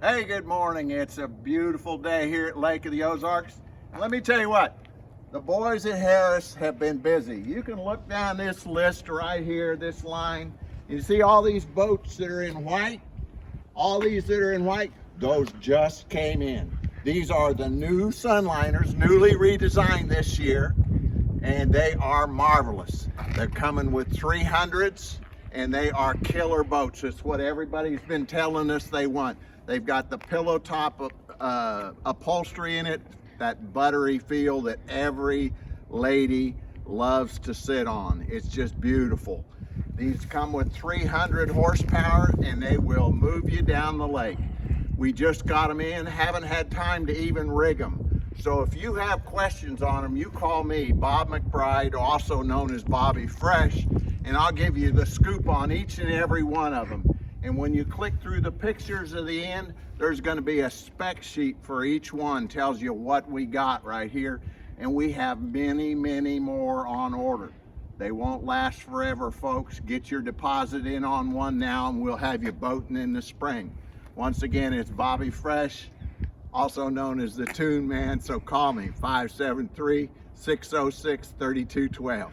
Hey, good morning. It's a beautiful day here at Lake of the Ozarks. And let me tell you what, the boys at Harris have been busy. You can look down this list right here, this line. You see all these boats that are in white? All these that are in white, those just came in. These are the new Sunliners, newly redesigned this year, and they are marvelous. They're coming with 300s, and they are killer boats. It's what everybody's been telling us they want. They've got the pillow top upholstery in it, that buttery feel that every lady loves to sit on. It's just beautiful. These come with 300 horsepower and they will move you down the lake. We just got them in, haven't had time to even rig them. So if you have questions on them, you call me, Bob McBride, also known as Bobby Fresh, and I'll give you the scoop on each and every one of them. And when you click through the pictures at the end, there's going to be a spec sheet for each one, tells you what we got right here. And we have many, many more on order. They won't last forever, folks. Get your deposit in on one now and we'll have you boating in the spring. Once again, it's Bobby Fresh, also known as the Toon Man. So call me, 573-606-3212.